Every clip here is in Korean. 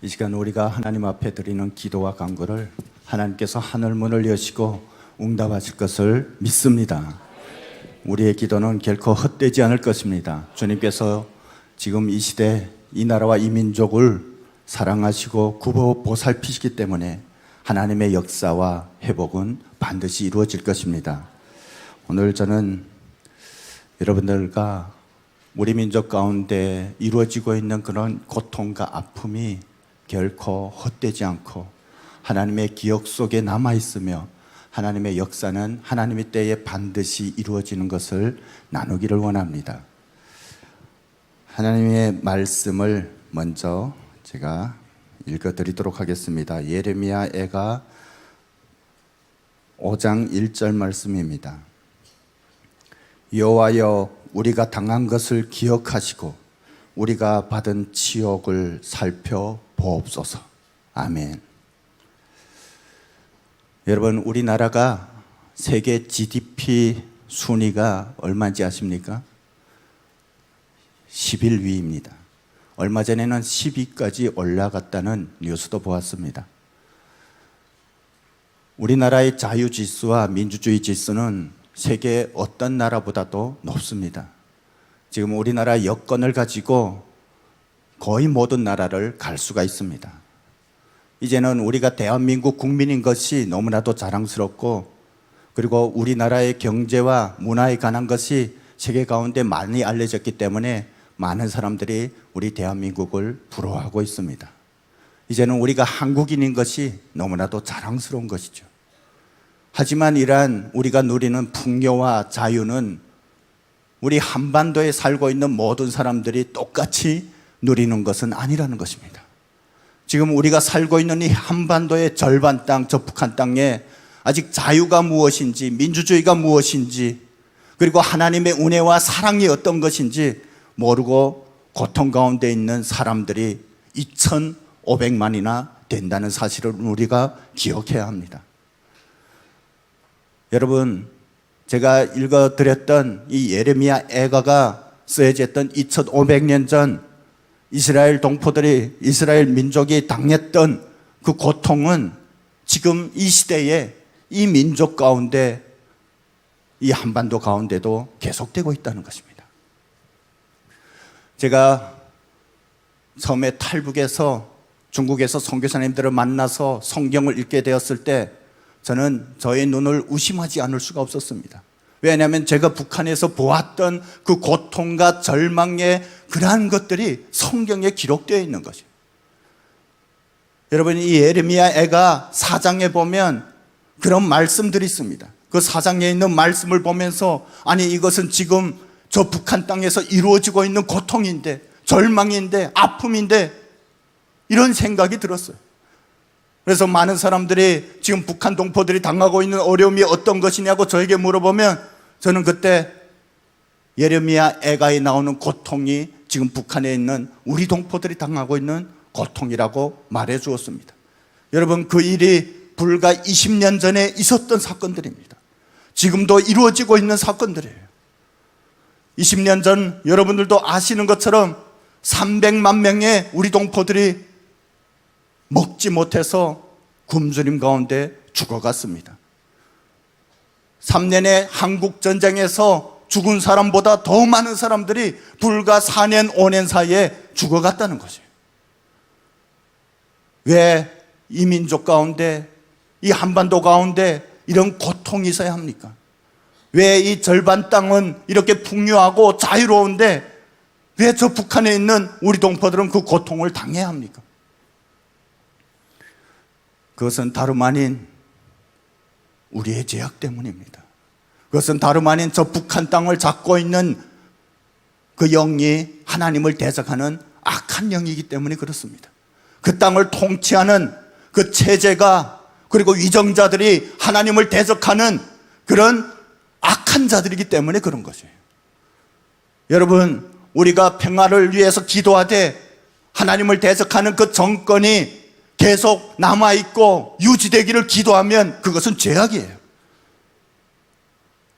이 시간 우리가 하나님 앞에 드리는 기도와 간구를 하나님께서 하늘문을 여시고 응답하실 것을 믿습니다. 우리의 기도는 결코 헛되지 않을 것입니다. 주님께서 지금 이 시대 이 나라와 이 민족을 사랑하시고 굽어 보살피시기 때문에 하나님의 역사와 회복은 반드시 이루어질 것입니다. 오늘 저는 여러분들과 우리 민족 가운데 이루어지고 있는 그런 고통과 아픔이 결코 헛되지 않고 하나님의 기억 속에 남아있으며 하나님의 역사는 하나님의 때에 반드시 이루어지는 것을 나누기를 원합니다. 하나님의 말씀을 먼저 제가 읽어드리도록 하겠습니다. 예레미야애가 5장 1절 말씀입니다. 여호와여, 우리가 당한 것을 기억하시고 우리가 받은 치욕을 살펴보옵소서. 아멘. 여러분, 우리나라가 세계 GDP 순위가 얼마인지 아십니까? 11위입니다. 얼마 전에는 10위까지 올라갔다는 뉴스도 보았습니다. 우리나라의 자유지수와 민주주의 지수는 세계 어떤 나라보다도 높습니다. 지금 우리나라 여권을 가지고 거의 모든 나라를 갈 수가 있습니다. 이제는 우리가 대한민국 국민인 것이 너무나도 자랑스럽고, 그리고 우리나라의 경제와 문화에 관한 것이 세계 가운데 많이 알려졌기 때문에 많은 사람들이 우리 대한민국을 부러워하고 있습니다. 이제는 우리가 한국인인 것이 너무나도 자랑스러운 것이죠. 하지만 이러한 우리가 누리는 풍요와 자유는 우리 한반도에 살고 있는 모든 사람들이 똑같이 누리는 것은 아니라는 것입니다. 지금 우리가 살고 있는 이 한반도의 절반 땅, 저 북한 땅에 아직 자유가 무엇인지, 민주주의가 무엇인지, 그리고 하나님의 은혜와 사랑이 어떤 것인지 모르고 고통 가운데 있는 사람들이 2,500만이나 된다는 사실을 우리가 기억해야 합니다. 여러분, 제가 읽어드렸던 이 예레미야 애가가 쓰여졌던 2500년 전 이스라엘 동포들이, 이스라엘 민족이 당했던 그 고통은 지금 이 시대에 이 민족 가운데, 이 한반도 가운데도 계속되고 있다는 것입니다. 제가 처음에 탈북에서 중국에서 선교사님들을 만나서 성경을 읽게 되었을 때 저는 저의 눈을 의심하지 않을 수가 없었습니다. 왜냐하면 제가 북한에서 보았던 그 고통과 절망의 그러한 것들이 성경에 기록되어 있는 것이에요. 여러분, 이 예레미야 애가 4장에 보면 그런 말씀들이 있습니다. 그 4장에 있는 말씀을 보면서, 아니 이것은 지금 저 북한 땅에서 이루어지고 있는 고통인데, 절망인데, 아픔인데, 이런 생각이 들었어요. 그래서 많은 사람들이 지금 북한 동포들이 당하고 있는 어려움이 어떤 것이냐고 저에게 물어보면 저는 그때 예레미야 애가에 나오는 고통이 지금 북한에 있는 우리 동포들이 당하고 있는 고통이라고 말해 주었습니다. 여러분, 그 일이 불과 20년 전에 있었던 사건들입니다. 지금도 이루어지고 있는 사건들이에요. 20년 전 여러분들도 아시는 것처럼 300만 명의 우리 동포들이 먹지 못해서 굶주림 가운데 죽어갔습니다. 3년의 한국전쟁에서 죽은 사람보다 더 많은 사람들이 불과 4년, 5년 사이에 죽어갔다는 것이에요. 왜 이 민족 가운데, 이 한반도 가운데 이런 고통이 있어야 합니까? 왜 이 절반 땅은 이렇게 풍요하고 자유로운데 왜 저 북한에 있는 우리 동포들은 그 고통을 당해야 합니까? 그것은 다름 아닌 우리의 죄악 때문입니다. 그것은 다름 아닌 저 북한 땅을 잡고 있는 그 영이 하나님을 대적하는 악한 영이기 때문에 그렇습니다. 그 땅을 통치하는 그 체제가, 그리고 위정자들이 하나님을 대적하는 그런 악한 자들이기 때문에 그런 것이에요. 여러분, 우리가 평화를 위해서 기도하되 하나님을 대적하는 그 정권이 계속 남아있고 유지되기를 기도하면 그것은 죄악이에요.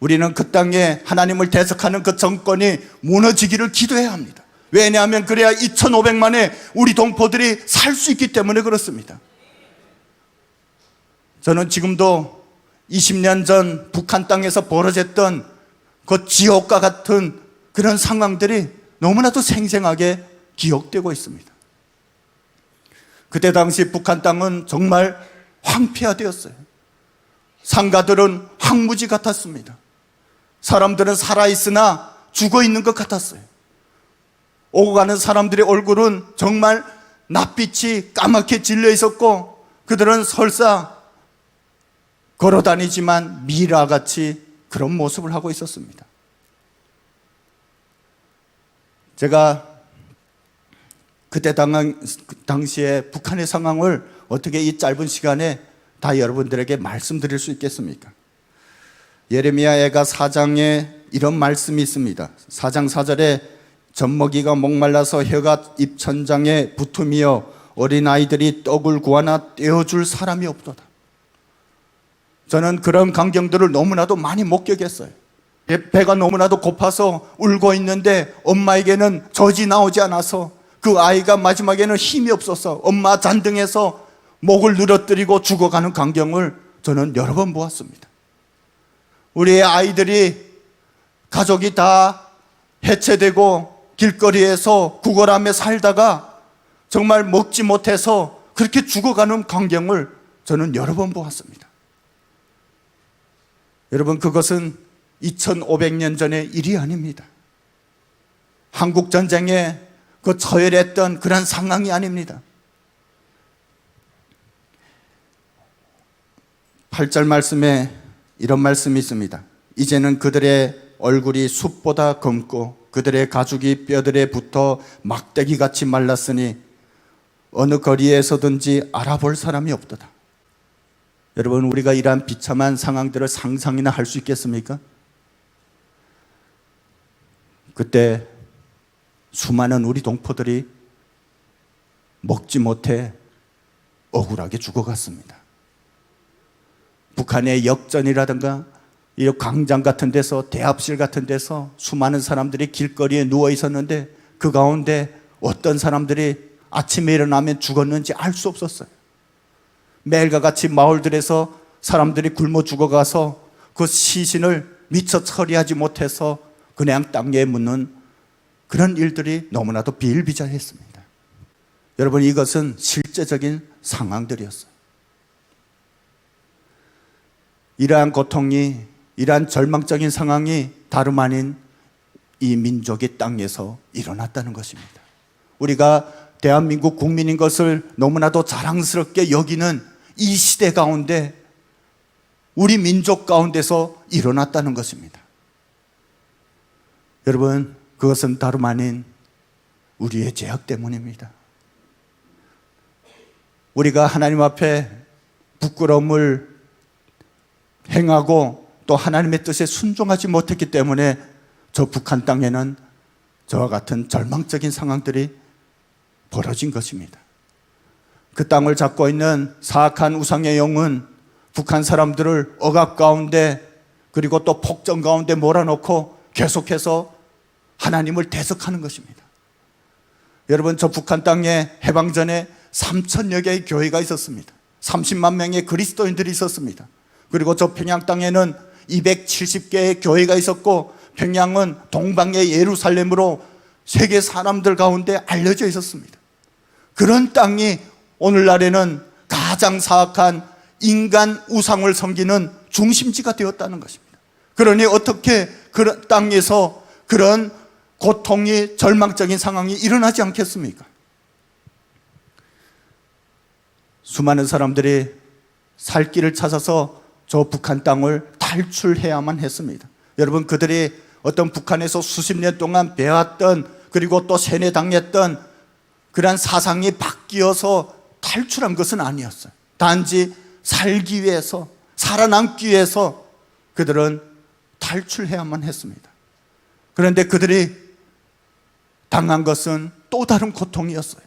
우리는 그 땅에 하나님을 대적하는 그 정권이 무너지기를 기도해야 합니다. 왜냐하면 그래야 2,500만의 우리 동포들이 살 수 있기 때문에 그렇습니다. 저는 지금도 20년 전 북한 땅에서 벌어졌던 그 지옥과 같은 그런 상황들이 너무나도 생생하게 기억되고 있습니다. 그때 당시 북한 땅은 정말 황폐화되었어요. 상가들은 황무지 같았습니다. 사람들은 살아있으나 죽어있는 것 같았어요. 오고 가는 사람들의 얼굴은 정말 낯빛이 까맣게 질려 있었고, 그들은 설사 걸어다니지만 미라같이 그런 모습을 하고 있었습니다. 제가 그때 당시에 북한의 상황을 어떻게 이 짧은 시간에 다 여러분들에게 말씀드릴 수 있겠습니까? 예레미야애가 4장에 이런 말씀이 있습니다. 4장 4절에 젖먹이가 목말라서 혀가 입천장에 붙으며 어린아이들이 떡을 구하나 떼어줄 사람이 없도다. 저는 그런 광경들을 너무나도 많이 목격했어요. 배가 너무나도 고파서 울고 있는데 엄마에게는 젖이 나오지 않아서 그 아이가 마지막에는 힘이 없어서 엄마 잔등에서 목을 늘어뜨리고 죽어가는 광경을 저는 여러 번 보았습니다. 우리의 아이들이 가족이 다 해체되고 길거리에서 구걸하며 살다가 정말 먹지 못해서 그렇게 죽어가는 광경을 저는 여러 번 보았습니다. 여러분, 그것은 2500년 전의 일이 아닙니다. 한국전쟁에 그 처열했던 그런 상황이 아닙니다. 8절 말씀에 이런 말씀이 있습니다. 이제는 그들의 얼굴이 숯보다 검고 그들의 가죽이 뼈들에 붙어 막대기같이 말랐으니 어느 거리에서든지 알아볼 사람이 없도다. 여러분, 우리가 이러한 비참한 상황들을 상상이나 할 수 있겠습니까? 그때 수많은 우리 동포들이 먹지 못해 억울하게 죽어갔습니다. 북한의 역전이라든가 이 광장 같은 데서, 대합실 같은 데서 수많은 사람들이 길거리에 누워 있었는데 그 가운데 어떤 사람들이 아침에 일어나면 죽었는지 알 수 없었어요. 매일과 같이 마을들에서 사람들이 굶어 죽어가서 그 시신을 미처 처리하지 못해서 그냥 땅에 묻는 그런 일들이 너무나도 비일비재했습니다. 여러분, 이것은 실제적인 상황들이었어요. 이러한 고통이, 이러한 절망적인 상황이 다름 아닌 이 민족의 땅에서 일어났다는 것입니다. 우리가 대한민국 국민인 것을 너무나도 자랑스럽게 여기는 이 시대 가운데 우리 민족 가운데서 일어났다는 것입니다. 여러분, 그것은 다름 아닌 우리의 죄악 때문입니다. 우리가 하나님 앞에 부끄러움을 행하고 또 하나님의 뜻에 순종하지 못했기 때문에 저 북한 땅에는 저와 같은 절망적인 상황들이 벌어진 것입니다. 그 땅을 잡고 있는 사악한 우상의 영은 북한 사람들을 억압 가운데 그리고 또 폭정 가운데 몰아넣고 계속해서 하나님을 대적하는 것입니다. 여러분, 저 북한 땅에 해방 전에 3,000여 개의 교회가 있었습니다. 30만 명의 그리스도인들이 있었습니다. 그리고 저 평양 땅에는 270개의 교회가 있었고 평양은 동방의 예루살렘으로 세계 사람들 가운데 알려져 있었습니다. 그런 땅이 오늘날에는 가장 사악한 인간 우상을 섬기는 중심지가 되었다는 것입니다. 그러니 어떻게 그런 땅에서 그런 고통이, 절망적인 상황이 일어나지 않겠습니까? 수많은 사람들이 살 길을 찾아서 저 북한 땅을 탈출해야만 했습니다. 여러분, 그들이 어떤 북한에서 수십 년 동안 배웠던 그리고 또 세뇌당했던 그러한 사상이 바뀌어서 탈출한 것은 아니었어요. 단지 살기 위해서, 살아남기 위해서 그들은 탈출해야만 했습니다. 그런데 그들이 당한 것은 또 다른 고통이었어요.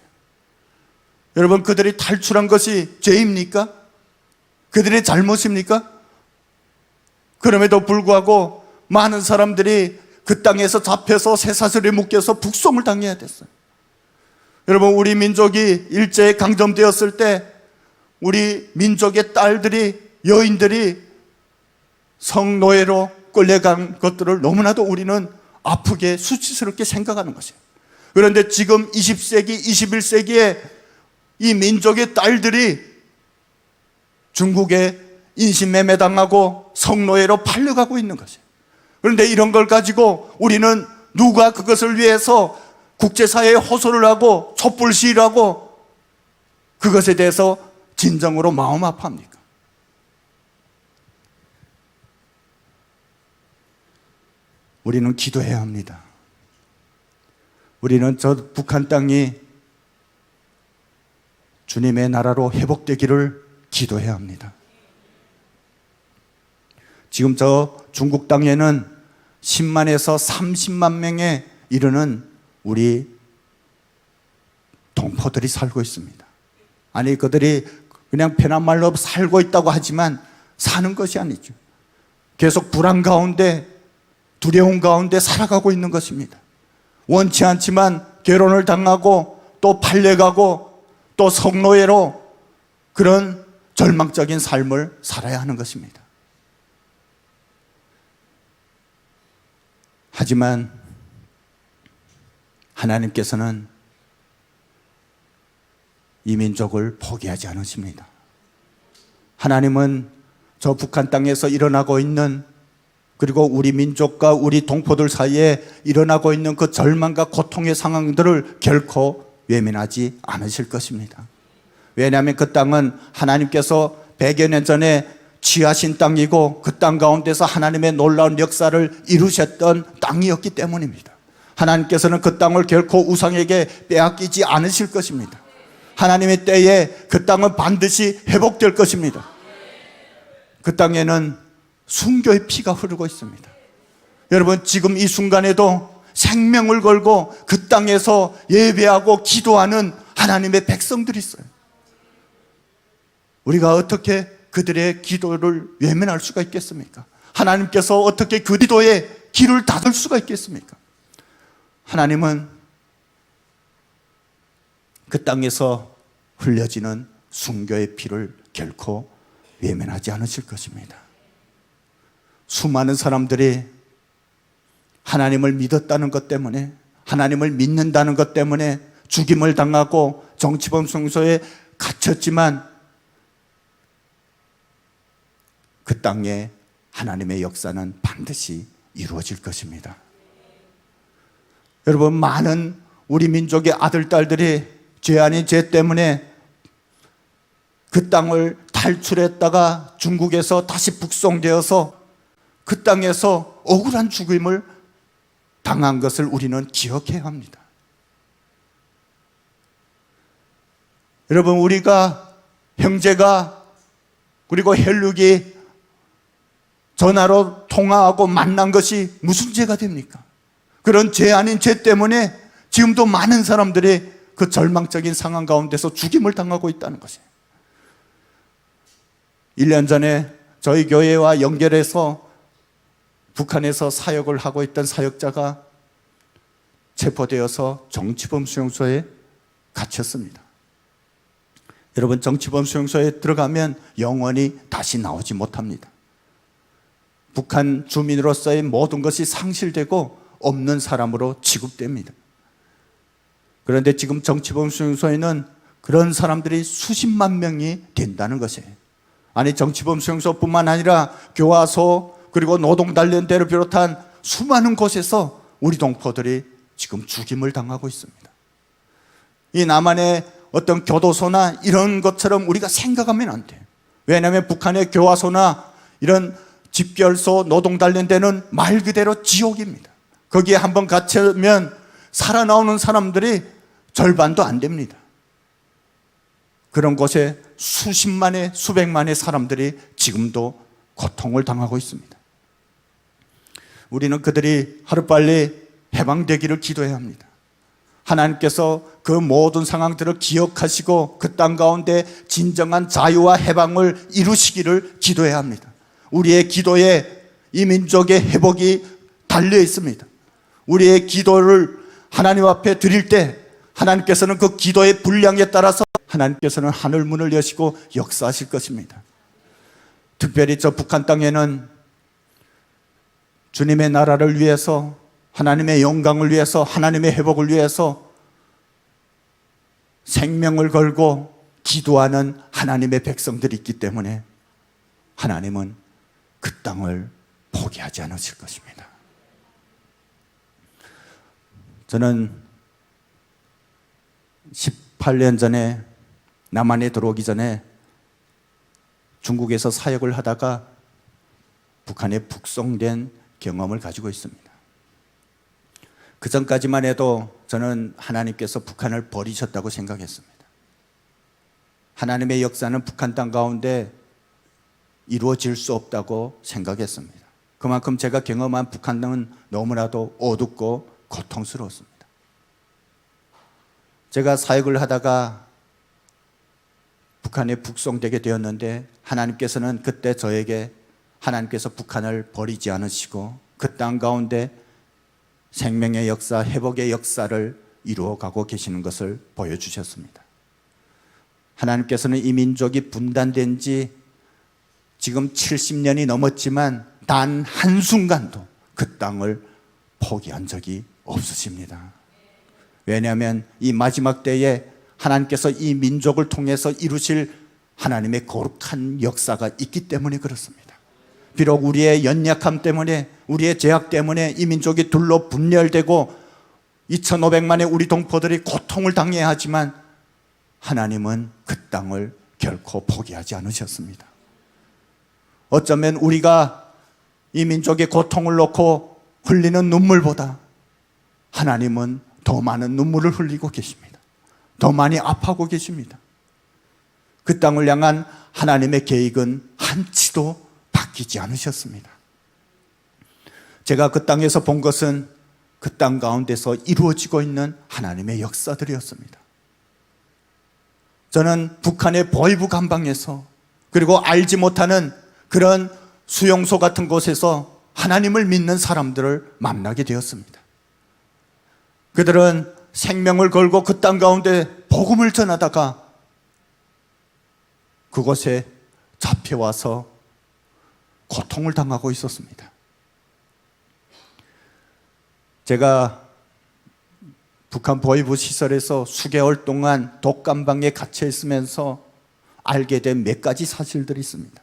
여러분, 그들이 탈출한 것이 죄입니까? 그들의 잘못입니까? 그럼에도 불구하고 많은 사람들이 그 땅에서 잡혀서 쇠사슬에 묶여서 북송을 당해야 됐어요. 여러분, 우리 민족이 일제에 강점되었을 때 우리 민족의 딸들이, 여인들이 성노예로 끌려간 것들을 너무나도 우리는 아프게 수치스럽게 생각하는 것이에요. 그런데 지금 20세기, 21세기에 이 민족의 딸들이 중국에 인신매매 당하고 성노예로 팔려가고 있는 것이에요. 그런데 이런 걸 가지고 우리는 누가 그것을 위해서 국제사회에 호소를 하고 촛불 시위를 하고 그것에 대해서 진정으로 마음 아파합니까? 우리는 기도해야 합니다. 우리는 저 북한 땅이 주님의 나라로 회복되기를 기도해야 합니다. 지금 저 중국 땅에는 10만에서 30만 명에 이르는 우리 동포들이 살고 있습니다. 아니, 그들이 그냥 편한 말로 살고 있다고 하지만 사는 것이 아니죠. 계속 불안 가운데, 두려움 가운데 살아가고 있는 것입니다. 원치 않지만 결혼을 당하고 또 팔려가고 또 성노예로 그런 절망적인 삶을 살아야 하는 것입니다. 하지만 하나님께서는 이 민족을 포기하지 않으십니다. 하나님은 저 북한 땅에서 일어나고 있는, 그리고 우리 민족과 우리 동포들 사이에 일어나고 있는 그 절망과 고통의 상황들을 결코 외면하지 않으실 것입니다. 왜냐하면 그 땅은 하나님께서 100여 년 전에 취하신 땅이고 그 땅 가운데서 하나님의 놀라운 역사를 이루셨던 땅이었기 때문입니다. 하나님께서는 그 땅을 결코 우상에게 빼앗기지 않으실 것입니다. 하나님의 때에 그 땅은 반드시 회복될 것입니다. 그 땅에는 순교의 피가 흐르고 있습니다. 여러분, 지금 이 순간에도 생명을 걸고 그 땅에서 예배하고 기도하는 하나님의 백성들이 있어요. 우리가 어떻게 그들의 기도를 외면할 수가 있겠습니까? 하나님께서 어떻게 그 기도에 귀를 닫을 수가 있겠습니까? 하나님은 그 땅에서 흘려지는 순교의 피를 결코 외면하지 않으실 것입니다. 수많은 사람들이 하나님을 믿었다는 것 때문에, 하나님을 믿는다는 것 때문에 죽임을 당하고 정치범 수용소에 갇혔지만 그 땅에 하나님의 역사는 반드시 이루어질 것입니다. 여러분, 많은 우리 민족의 아들, 딸들이 죄 아닌 죄 때문에 그 땅을 탈출했다가 중국에서 다시 북송되어서 그 땅에서 억울한 죽임을 당한 것을 우리는 기억해야 합니다. 여러분, 우리가, 형제가, 그리고 혈육이 전화로 통화하고 만난 것이 무슨 죄가 됩니까? 그런 죄 아닌 죄 때문에 지금도 많은 사람들이 그 절망적인 상황 가운데서 죽임을 당하고 있다는 것이에요. 1년 전에 저희 교회와 연결해서 북한에서 사역을 하고 있던 사역자가 체포되어서 정치범 수용소에 갇혔습니다. 여러분, 정치범 수용소에 들어가면 영원히 다시 나오지 못합니다. 북한 주민으로서의 모든 것이 상실되고 없는 사람으로 취급됩니다. 그런데 지금 정치범 수용소에는 그런 사람들이 수십만 명이 된다는 것이에요. 아니, 정치범 수용소뿐만 아니라 교화소, 그리고 노동단련대를 비롯한 수많은 곳에서 우리 동포들이 지금 죽임을 당하고 있습니다. 이 남한의 어떤 교도소나 이런 것처럼 우리가 생각하면 안 돼요. 왜냐하면 북한의 교화소나 이런 집결소, 노동단련대는 말 그대로 지옥입니다. 거기에 한번 갇히면 살아나오는 사람들이 절반도 안 됩니다. 그런 곳에 수십만의, 수백만의 사람들이 지금도 고통을 당하고 있습니다. 우리는 그들이 하루빨리 해방되기를 기도해야 합니다. 하나님께서 그 모든 상황들을 기억하시고 그 땅 가운데 진정한 자유와 해방을 이루시기를 기도해야 합니다. 우리의 기도에 이 민족의 회복이 달려 있습니다. 우리의 기도를 하나님 앞에 드릴 때 하나님께서는 그 기도의 분량에 따라서 하나님께서는 하늘문을 여시고 역사하실 것입니다. 특별히 저 북한 땅에는 주님의 나라를 위해서, 하나님의 영광을 위해서, 하나님의 회복을 위해서 생명을 걸고 기도하는 하나님의 백성들이 있기 때문에 하나님은 그 땅을 포기하지 않으실 것입니다. 저는 18년 전에 남한에 들어오기 전에 중국에서 사역을 하다가 북한에 북송된 경험을 가지고 있습니다. 그 전까지만 해도 저는 하나님께서 북한을 버리셨다고 생각했습니다. 하나님의 역사는 북한 땅 가운데 이루어질 수 없다고 생각했습니다. 그만큼 제가 경험한 북한 땅은 너무나도 어둡고 고통스러웠습니다. 제가 사역을 하다가 북한에 북송되게 되었는데 하나님께서는 그때 저에게 하나님께서 북한을 버리지 않으시고 그 땅 가운데 생명의 역사, 회복의 역사를 이루어가고 계시는 것을 보여주셨습니다. 하나님께서는 이 민족이 분단된 지 지금 70년이 넘었지만 단 한순간도 그 땅을 포기한 적이 없으십니다. 왜냐하면 이 마지막 때에 하나님께서 이 민족을 통해서 이루실 하나님의 거룩한 역사가 있기 때문에 그렇습니다. 비록 우리의 연약함 때문에, 우리의 죄악 때문에 이 민족이 둘로 분열되고 2500만의 우리 동포들이 고통을 당해야 하지만 하나님은 그 땅을 결코 포기하지 않으셨습니다. 어쩌면 우리가 이 민족의 고통을 놓고 흘리는 눈물보다 하나님은 더 많은 눈물을 흘리고 계십니다. 더 많이 아파하고 계십니다. 그 땅을 향한 하나님의 계획은 한치도 바뀌지 않으셨습니다. 제가 그 땅에서 본 것은 그 땅 가운데서 이루어지고 있는 하나님의 역사들이었습니다. 저는 북한의 보이부 감방에서, 그리고 알지 못하는 그런 수용소 같은 곳에서 하나님을 믿는 사람들을 만나게 되었습니다. 그들은 생명을 걸고 그 땅 가운데 복음을 전하다가 그곳에 잡혀와서 고통을 당하고 있었습니다. 제가 북한 보이부 시설에서 수개월 동안 독감방에 갇혀 있으면서 알게 된 몇 가지 사실들이 있습니다.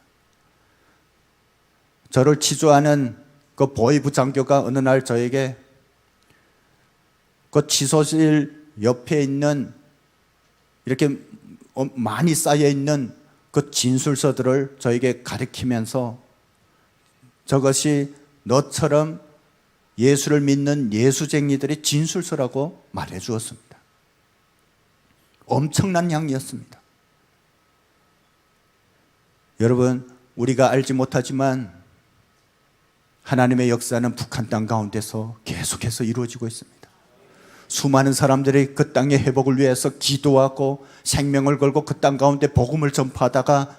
저를 치조하는 그 보이부 장교가 어느 날 저에게 그 치소실 옆에 있는 이렇게 많이 쌓여 있는 그 진술서들을 저에게 가리키면서 저것이 너처럼 예수를 믿는 예수쟁이들의 진술서라고 말해 주었습니다. 엄청난 양이었습니다. 여러분, 우리가 알지 못하지만 하나님의 역사는 북한 땅 가운데서 계속해서 이루어지고 있습니다. 수많은 사람들이 그 땅의 회복을 위해서 기도하고 생명을 걸고 그 땅 가운데 복음을 전파하다가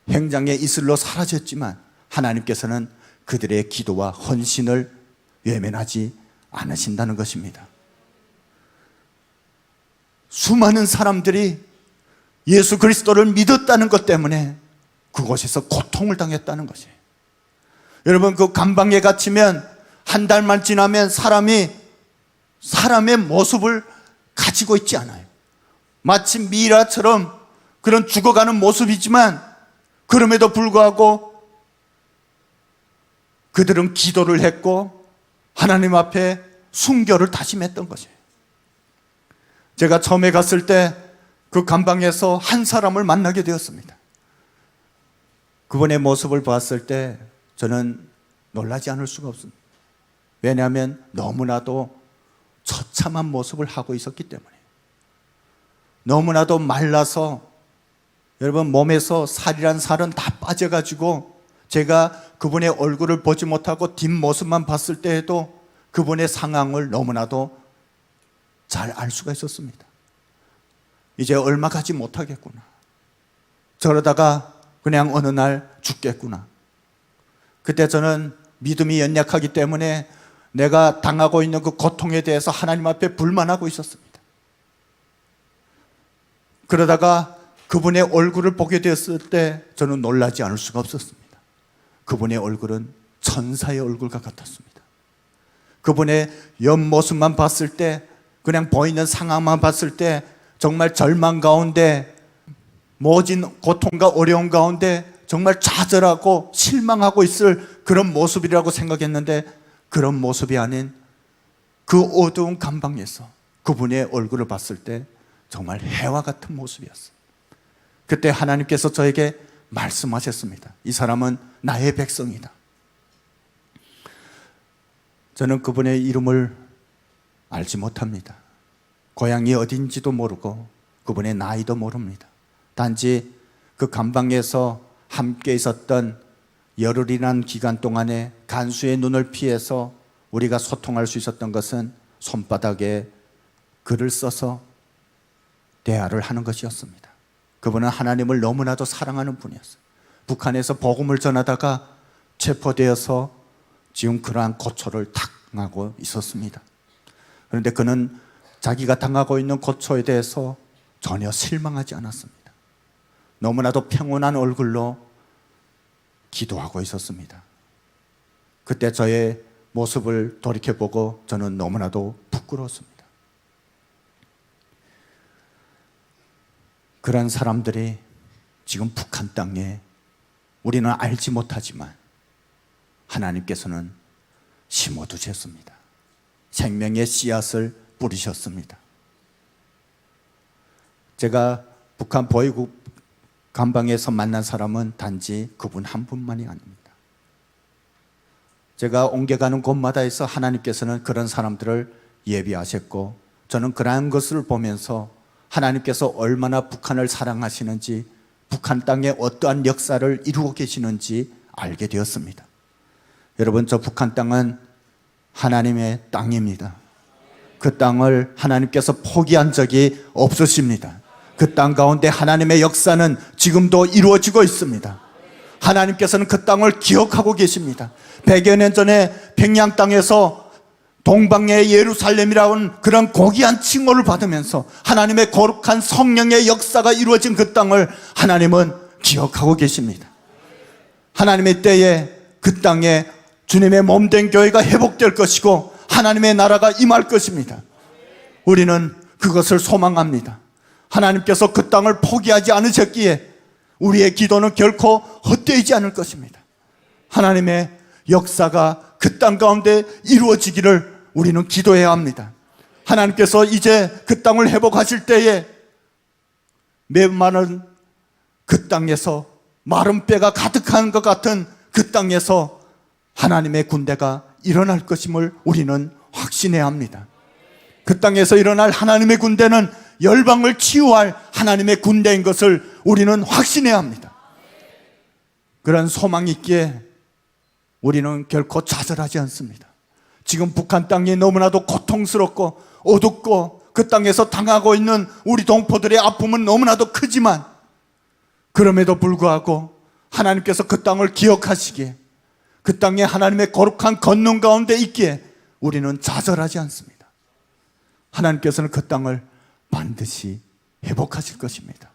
행장의 이슬로 사라졌지만 하나님께서는 그들의 기도와 헌신을 외면하지 않으신다는 것입니다. 수많은 사람들이 예수 그리스도를 믿었다는 것 때문에 그곳에서 고통을 당했다는 것이에요. 여러분, 그 감방에 갇히면 한 달만 지나면 사람의 모습을 가지고 있지 않아요. 마치 미라처럼 그런 죽어가는 모습이지만 그럼에도 불구하고 그들은 기도를 했고 하나님 앞에 순교를 다짐했던 것이에요. 제가 처음에 갔을 때 그 감방에서 한 사람을 만나게 되었습니다. 그분의 모습을 봤을 때 저는 놀라지 않을 수가 없습니다. 왜냐하면 너무나도 처참한 모습을 하고 있었기 때문에, 너무나도 말라서 여러분 몸에서 살이란 살은 다 빠져가지고 제가 그분의 얼굴을 보지 못하고 뒷모습만 봤을 때에도 그분의 상황을 너무나도 잘 알 수가 있었습니다. 이제 얼마 가지 못하겠구나, 저러다가 그냥 어느 날 죽겠구나. 그때 저는 믿음이 연약하기 때문에 내가 당하고 있는 그 고통에 대해서 하나님 앞에 불만하고 있었습니다. 그러다가 그분의 얼굴을 보게 되었을 때 저는 놀라지 않을 수가 없었습니다. 그분의 얼굴은 천사의 얼굴과 같았습니다. 그분의 옆모습만 봤을 때, 그냥 보이는 상황만 봤을 때 정말 절망 가운데, 모진 고통과 어려움 가운데 정말 좌절하고 실망하고 있을 그런 모습이라고 생각했는데, 그런 모습이 아닌 그 어두운 감방에서 그분의 얼굴을 봤을 때 정말 해와 같은 모습이었어요. 그때 하나님께서 저에게 말씀하셨습니다. 이 사람은 나의 백성이다. 저는 그분의 이름을 알지 못합니다. 고향이 어딘지도 모르고 그분의 나이도 모릅니다. 단지 그 감방에서 함께 있었던 열흘이라는 기간 동안에 간수의 눈을 피해서 우리가 소통할 수 있었던 것은 손바닥에 글을 써서 대화를 하는 것이었습니다. 그분은 하나님을 너무나도 사랑하는 분이었어요. 북한에서 복음을 전하다가 체포되어서 지금 그러한 고초를 당하고 있었습니다. 그런데 그는 자기가 당하고 있는 고초에 대해서 전혀 실망하지 않았습니다. 너무나도 평온한 얼굴로 기도하고 있었습니다. 그때 저의 모습을 돌이켜보고 저는 너무나도 부끄러웠습니다. 그런 사람들이 지금 북한 땅에 우리는 알지 못하지만 하나님께서는 심어두셨습니다. 생명의 씨앗을 뿌리셨습니다. 제가 북한 보위국 감방에서 만난 사람은 단지 그분 한 분만이 아닙니다. 제가 옮겨가는 곳마다에서 하나님께서는 그런 사람들을 예비하셨고, 저는 그러한 것을 보면서 하나님께서 얼마나 북한을 사랑하시는지, 북한 땅에 어떠한 역사를 이루고 계시는지 알게 되었습니다. 여러분, 저 북한 땅은 하나님의 땅입니다. 그 땅을 하나님께서 포기한 적이 없으십니다. 그 땅 가운데 하나님의 역사는 지금도 이루어지고 있습니다. 하나님께서는 그 땅을 기억하고 계십니다. 100여 년 전에 평양 땅에서 동방의 예루살렘이라는 그런 고귀한 칭호를 받으면서 하나님의 거룩한 성령의 역사가 이루어진 그 땅을 하나님은 기억하고 계십니다. 하나님의 때에 그 땅에 주님의 몸된 교회가 회복될 것이고 하나님의 나라가 임할 것입니다. 우리는 그것을 소망합니다. 하나님께서 그 땅을 포기하지 않으셨기에 우리의 기도는 결코 헛되지 않을 것입니다. 하나님의 역사가 그 땅 가운데 이루어지기를 우리는 기도해야 합니다. 하나님께서 이제 그 땅을 회복하실 때에 메마른 그 땅에서, 마른 뼈가 가득한 것 같은 그 땅에서 하나님의 군대가 일어날 것임을 우리는 확신해야 합니다. 그 땅에서 일어날 하나님의 군대는 열방을 치유할 하나님의 군대인 것을 우리는 확신해야 합니다. 그런 소망이 있기에 우리는 결코 좌절하지 않습니다. 지금 북한 땅이 너무나도 고통스럽고 어둡고 그 땅에서 당하고 있는 우리 동포들의 아픔은 너무나도 크지만, 그럼에도 불구하고 하나님께서 그 땅을 기억하시기에, 그 땅에 하나님의 거룩한 권능 가운데 있기에 우리는 좌절하지 않습니다. 하나님께서는 그 땅을 반드시 회복하실 것입니다.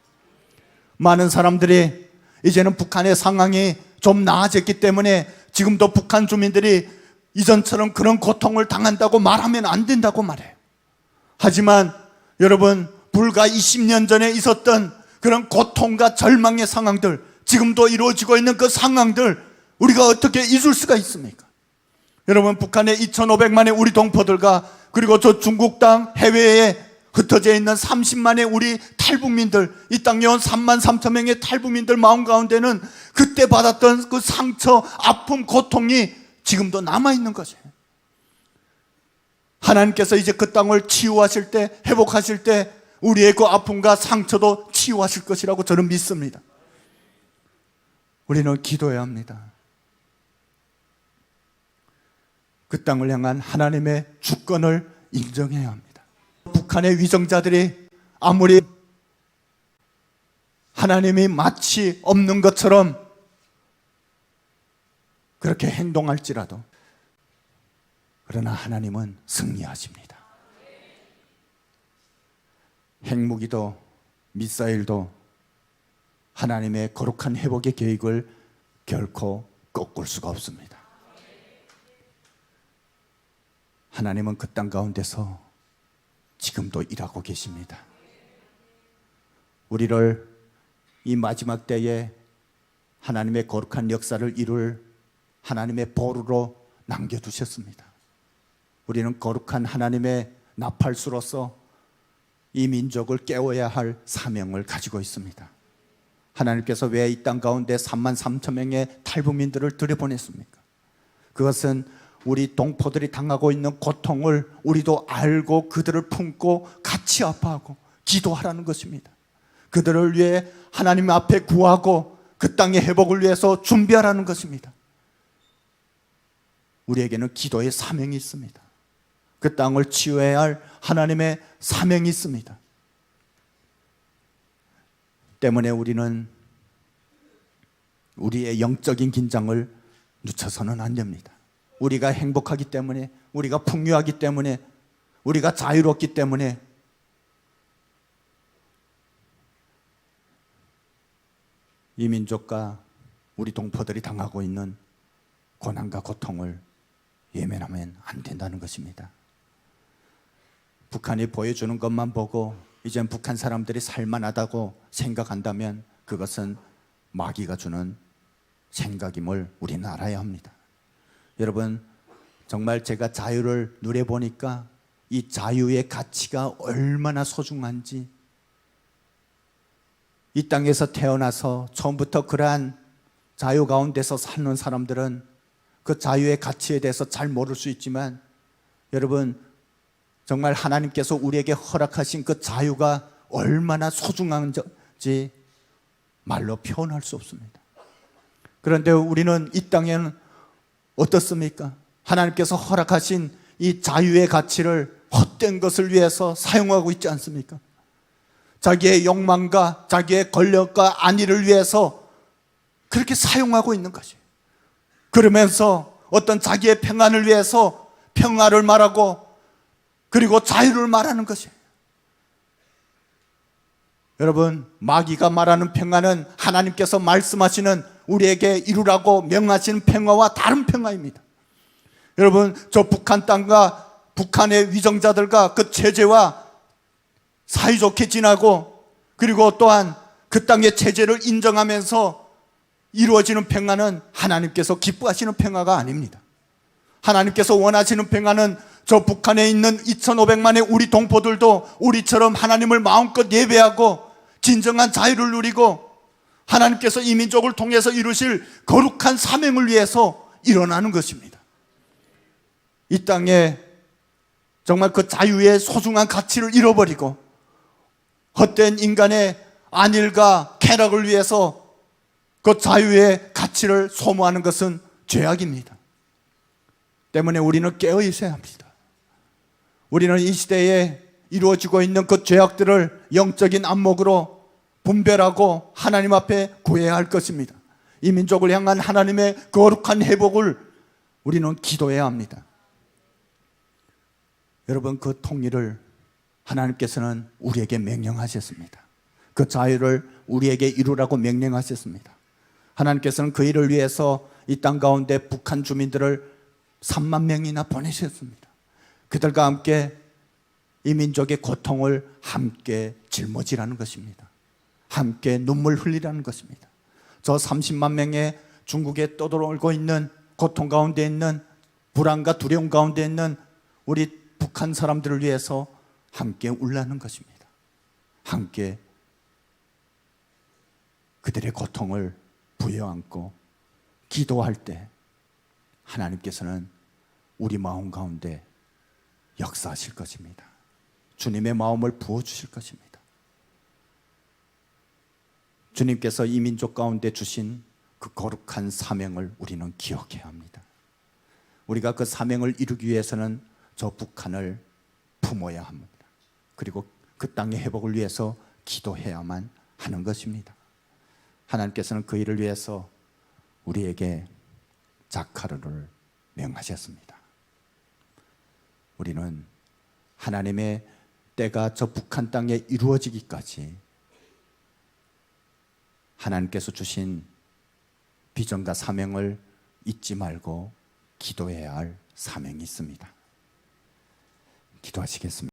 많은 사람들이 이제는 북한의 상황이 좀 나아졌기 때문에 지금도 북한 주민들이 이전처럼 그런 고통을 당한다고 말하면 안 된다고 말해요. 하지만 여러분, 불과 20년 전에 있었던 그런 고통과 절망의 상황들, 지금도 이루어지고 있는 그 상황들 우리가 어떻게 잊을 수가 있습니까? 여러분, 북한의 2,500만의 우리 동포들과 그리고 저 중국 땅 해외에 흩어져 있는 30만의 우리 탈북민들, 이 땅에 온 3만 3천 명의 탈북민들 마음 가운데는 그때 받았던 그 상처, 아픔, 고통이 지금도 남아있는 것이에요. 하나님께서 이제 그 땅을 치유하실 때, 회복하실 때 우리의 그 아픔과 상처도 치유하실 것이라고 저는 믿습니다. 우리는 기도해야 합니다. 그 땅을 향한 하나님의 주권을 인정해야 합니다. 북한의 위정자들이 아무리 하나님이 마치 없는 것처럼 그렇게 행동할지라도 그러나 하나님은 승리하십니다. 핵무기도 미사일도 하나님의 거룩한 회복의 계획을 결코 꺾을 수가 없습니다. 하나님은 그 땅 가운데서 지금도 일하고 계십니다. 우리를 이 마지막 때에 하나님의 거룩한 역사를 이룰 하나님의 보루로 남겨두셨습니다. 우리는 거룩한 하나님의 나팔수로서 이 민족을 깨워야 할 사명을 가지고 있습니다. 하나님께서 왜 이 땅 가운데 3만 3천 명의 탈북민들을 들여보냈습니까? 그것은 우리 동포들이 당하고 있는 고통을 우리도 알고 그들을 품고 같이 아파하고 기도하라는 것입니다. 그들을 위해 하나님 앞에 구하고 그 땅의 회복을 위해서 준비하라는 것입니다. 우리에게는 기도의 사명이 있습니다. 그 땅을 치유해야 할 하나님의 사명이 있습니다. 때문에 우리는 우리의 영적인 긴장을 늦춰서는 안 됩니다. 우리가 행복하기 때문에, 우리가 풍요하기 때문에, 우리가 자유롭기 때문에 이 민족과 우리 동포들이 당하고 있는 고난과 고통을 예면하면 안 된다는 것입니다. 북한이 보여주는 것만 보고 이젠 북한 사람들이 살만하다고 생각한다면 그것은 마귀가 주는 생각임을 우리는 알아야 합니다. 여러분, 정말 제가 자유를 누려보니까 이 자유의 가치가 얼마나 소중한지, 이 땅에서 태어나서 처음부터 그러한 자유 가운데서 사는 사람들은 그 자유의 가치에 대해서 잘 모를 수 있지만, 여러분, 정말 하나님께서 우리에게 허락하신 그 자유가 얼마나 소중한지 말로 표현할 수 없습니다. 그런데 우리는 이 땅에는 어떻습니까? 하나님께서 허락하신 이 자유의 가치를 헛된 것을 위해서 사용하고 있지 않습니까? 자기의 욕망과 자기의 권력과 안위를 위해서 그렇게 사용하고 있는 것이에요. 그러면서 어떤 자기의 평안을 위해서 평화를 말하고 그리고 자유를 말하는 것이에요. 여러분, 마귀가 말하는 평화는 하나님께서 말씀하시는 우리에게 이루라고 명하시는 평화와 다른 평화입니다. 여러분, 저 북한 땅과 북한의 위정자들과 그 체제와 사이좋게 지나고 그리고 또한 그 땅의 체제를 인정하면서 이루어지는 평화는 하나님께서 기뻐하시는 평화가 아닙니다. 하나님께서 원하시는 평화는 저 북한에 있는 2,500만의 우리 동포들도 우리처럼 하나님을 마음껏 예배하고 진정한 자유를 누리고 하나님께서 이 민족을 통해서 이루실 거룩한 사명을 위해서 일어나는 것입니다. 이 땅에 정말 그 자유의 소중한 가치를 잃어버리고 헛된 인간의 안일과 쾌락을 위해서 그 자유의 가치를 소모하는 것은 죄악입니다. 때문에 우리는 깨어 있어야 합니다. 우리는 이 시대에 이루어지고 있는 그 죄악들을 영적인 안목으로 분별하고 하나님 앞에 구해야 할 것입니다. 이 민족을 향한 하나님의 거룩한 회복을 우리는 기도해야 합니다. 여러분, 그 통일을 하나님께서는 우리에게 명령하셨습니다. 그 자유를 우리에게 이루라고 명령하셨습니다. 하나님께서는 그 일을 위해서 이 땅 가운데 북한 주민들을 3만 명이나 보내셨습니다. 그들과 함께 이 민족의 고통을 함께 짊어지라는 것입니다. 함께 눈물 흘리라는 것입니다. 저 30만 명의 중국에 떠돌고 있는 고통 가운데 있는 불안과 두려움 가운데 있는 우리 북한 사람들을 위해서 함께 울라는 것입니다. 함께 그들의 고통을 부여안고 기도할 때 하나님께서는 우리 마음 가운데 역사하실 것입니다. 주님의 마음을 부어주실 것입니다. 주님께서 이 민족 가운데 주신 그 거룩한 사명을 우리는 기억해야 합니다. 우리가 그 사명을 이루기 위해서는 저 북한을 품어야 합니다. 그리고 그 땅의 회복을 위해서 기도해야만 하는 것입니다. 하나님께서는 그 일을 위해서 우리에게 자카르를 명하셨습니다. 우리는 하나님의 때가 저 북한 땅에 이루어지기까지 하나님께서 주신 비전과 사명을 잊지 말고 기도해야 할 사명이 있습니다. 기도하시겠습니다.